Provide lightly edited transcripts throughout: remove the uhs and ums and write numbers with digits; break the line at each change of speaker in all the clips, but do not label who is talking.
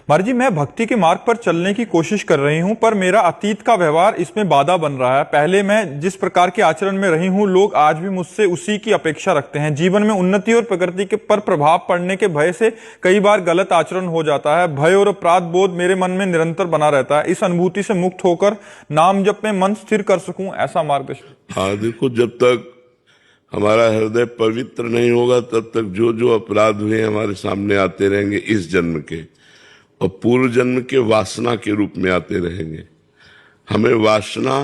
महाराज जी, मैं भक्ति के मार्ग पर चलने की कोशिश कर रही हूं, पर मेरा अतीत का व्यवहार इसमें बाधा बन रहा है। पहले मैं जिस प्रकार के आचरण में रही हूं, लोग आज भी मुझसे उसी की अपेक्षा रखते हैं। जीवन में उन्नति और प्रगति के पर प्रभाव पड़ने के भय से कई बार गलत आचरण हो जाता है। भय और अपराध बोध मेरे मन में निरंतर बना रहता है। इस अनुभूति से मुक्त होकर नाम जप में मन स्थिर कर सकूं, ऐसा मार्गदर्शन।
हाँ, देखो, जब तक हमारा हृदय पवित्र नहीं होगा तब तक जो जो अपराध हुए हमारे सामने आते रहेंगे इस जन्म के, और पूर्व जन्म के वासना के रूप में आते रहेंगे। हमें वासना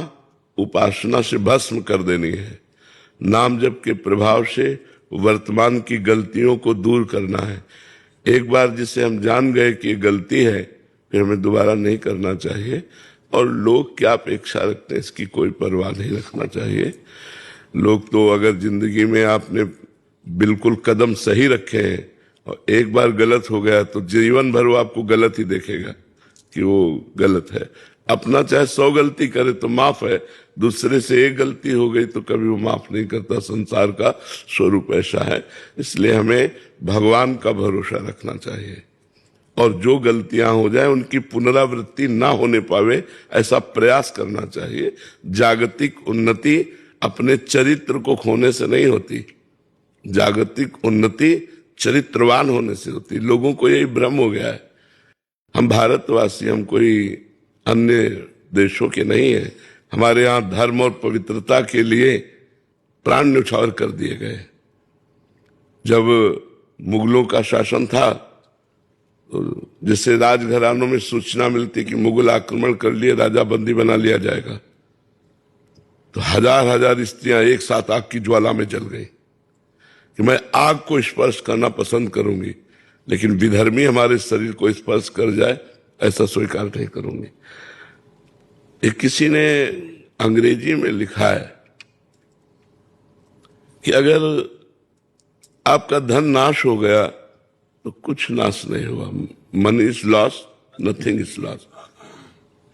उपासना से भस्म कर देनी है। नाम जप के प्रभाव से वर्तमान की गलतियों को दूर करना है। एक बार जिसे हम जान गए कि गलती है, फिर हमें दोबारा नहीं करना चाहिए। और लोग क्या अपेक्षा रखते हैं इसकी कोई परवाह नहीं रखना चाहिए। लोग तो अगर जिंदगी में आपने बिल्कुल कदम सही रखे हैं और एक बार गलत हो गया तो जीवन भर वो आपको गलत ही देखेगा कि वो गलत है। अपना चाहे 100 गलती करे तो माफ है, दूसरे से एक गलती हो गई तो कभी वो माफ नहीं करता। संसार का स्वरूप ऐसा है। इसलिए हमें भगवान का भरोसा रखना चाहिए और जो गलतियां हो जाए उनकी पुनरावृत्ति ना होने पावे ऐसा प्रयास करना चाहिए। जागतिक उन्नति अपने चरित्र को खोने से नहीं होती, जागतिक उन्नति चरित्रवान होने से होती। लोगों को यही भ्रम हो गया है। हम भारतवासी, हम कोई अन्य देशों के नहीं है। हमारे यहाँ धर्म और पवित्रता के लिए प्राण न्यौछावर कर दिए गए। जब मुगलों का शासन था तो जिससे राजघरानों में सूचना मिलती कि मुगल आक्रमण कर लिए, राजा बंदी बना लिया जाएगा, तो हजार हजार स्त्रियां एक साथ आग की ज्वाला में जल गई कि मैं आग को स्पर्श करना पसंद करूंगी, लेकिन विधर्मी हमारे शरीर को स्पर्श कर जाए ऐसा स्वीकार नहीं करूंगी। एक किसी ने अंग्रेजी में लिखा है कि अगर आपका धन नाश हो गया तो कुछ नाश नहीं हुआ। Money is loss, nothing is loss.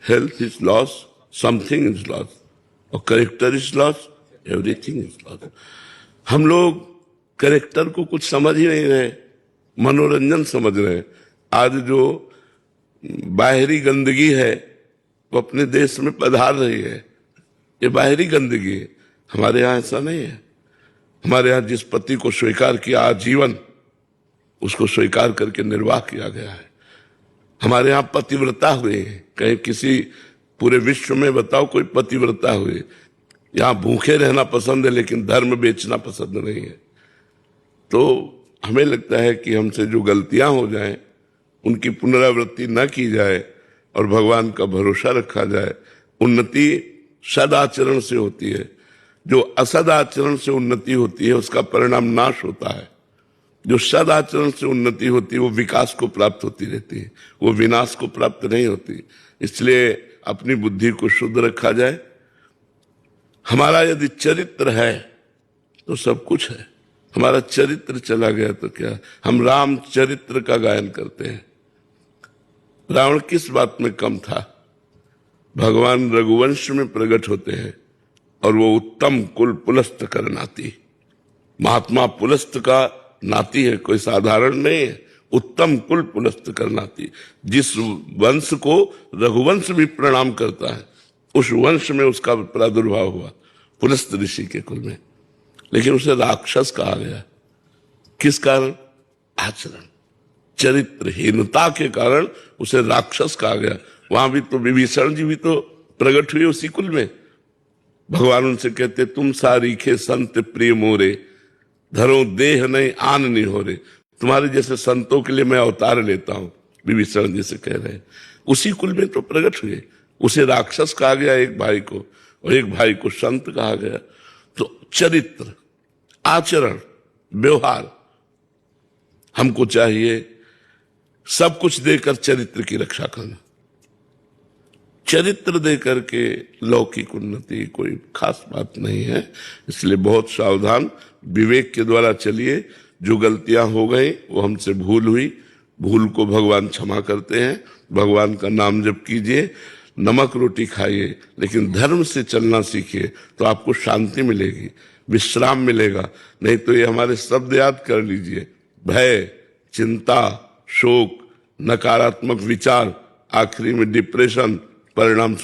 Health is loss, something is loss. और character is loss, everything is loss. हम लोग कैरेक्टर को कुछ समझ ही नहीं रहे, मनोरंजन समझ रहे हैं। आज जो बाहरी गंदगी है वो अपने देश में पधार रही है, ये बाहरी गंदगी है। हमारे यहाँ ऐसा नहीं है। हमारे यहाँ जिस पति को स्वीकार किया आजीवन, उसको स्वीकार करके निर्वाह किया गया है। हमारे यहाँ पतिव्रता हुए हैं। कहीं किसी पूरे विश्व में बताओ कोई पतिव्रता हुए? यहाँ भूखे रहना पसंद है लेकिन धर्म बेचना पसंद नहीं है। तो हमें लगता है कि हमसे जो गलतियां हो जाएं उनकी पुनरावृत्ति न की जाए और भगवान का भरोसा रखा जाए। उन्नति सदाचरण से होती है। जो असदाचरण से उन्नति होती है उसका परिणाम नाश होता है। जो सदाचरण से उन्नति होती है वो विकास को प्राप्त होती रहती है, वो विनाश को प्राप्त नहीं होती। इसलिए अपनी बुद्धि को शुद्ध रखा जाए। हमारा यदि चरित्र है तो सब कुछ है। हमारा चरित्र चला गया तो क्या? हम राम चरित्र का गायन करते हैं। रावण किस बात में कम था? भगवान रघुवंश में प्रकट होते हैं और वो उत्तम कुल पुलस्त कर नाती। महात्मा पुलस्त का नाती है, कोई साधारण नहीं है। उत्तम कुल पुलस्त कर नाती। जिस वंश को रघुवंश भी प्रणाम करता है उस वंश में उसका प्रादुर्भाव हुआ, पुलस्त ऋषि के कुल में। लेकिन उसे राक्षस कहा गया। किस कारण? आचरण, चरित्रहीनता के कारण उसे राक्षस कहा गया। वहां भी तो विभीषण जी भी तो प्रकट हुए उसी कुल में। भगवान उनसे कहते, तुम सारीखे संत प्रिय मोरे, धरो देह नहीं आन नहीं हो रे। तुम्हारे जैसे संतों के लिए मैं अवतार लेता हूं, विभीषण जी से कह रहे हैं। उसी कुल में तो प्रकट हुए। उसे राक्षस कहा गया एक भाई को, और एक भाई को संत कहा गया। तो चरित्र, आचरण, व्यवहार हमको चाहिए। सब कुछ देकर चरित्र की रक्षा करना। चरित्र देकर के लौकिक उन्नति कोई खास बात नहीं है। इसलिए बहुत सावधान, विवेक के द्वारा चलिए। जो गलतियां हो गई वो हमसे भूल हुई, भूल को भगवान क्षमा करते हैं। भगवान का नाम जप कीजिए, नमक रोटी खाइए, लेकिन धर्म से चलना सीखिए तो आपको शांति मिलेगी, विश्राम मिलेगा। नहीं तो ये हमारे शब्द याद कर लीजिए, भय, चिंता, शोक, नकारात्मक विचार, आखिरी में डिप्रेशन, परिणाम।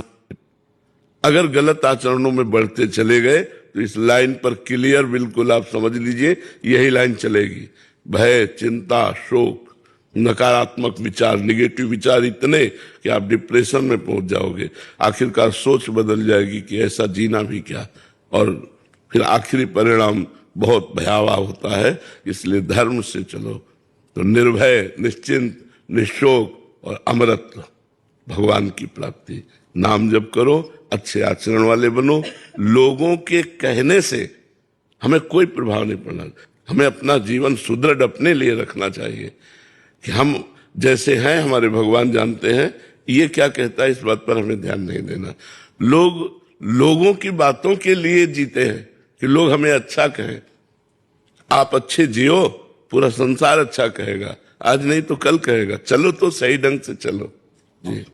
अगर गलत आचरणों में बढ़ते चले गए तो इस लाइन पर क्लियर बिल्कुल आप समझ लीजिए, यही लाइन चलेगी। भय, चिंता, शोक, नकारात्मक विचार, निगेटिव विचार इतने कि आप डिप्रेशन में पहुंच जाओगे। आखिरकार सोच बदल जाएगी कि ऐसा जीना भी क्या, और फिर आखिरी परिणाम बहुत भयावह होता है। इसलिए धर्म से चलो तो निर्भय, निश्चिंत, निशोक और अमरत्व, भगवान की प्राप्ति। नाम जप करो, अच्छे आचरण वाले बनो। लोगों के कहने से हमें कोई प्रभाव नहीं पड़ना। हमें अपना जीवन सुदृढ़ अपने लिए रखना चाहिए कि हम जैसे हैं हमारे भगवान जानते हैं। ये क्या कहता है इस बात पर हमें ध्यान नहीं देना। लोगों की बातों के लिए जीते हैं कि लोग हमें अच्छा कहें। आप अच्छे जियो, पूरा संसार अच्छा कहेगा। आज नहीं तो कल कहेगा। चलो तो सही ढंग से चलो जी।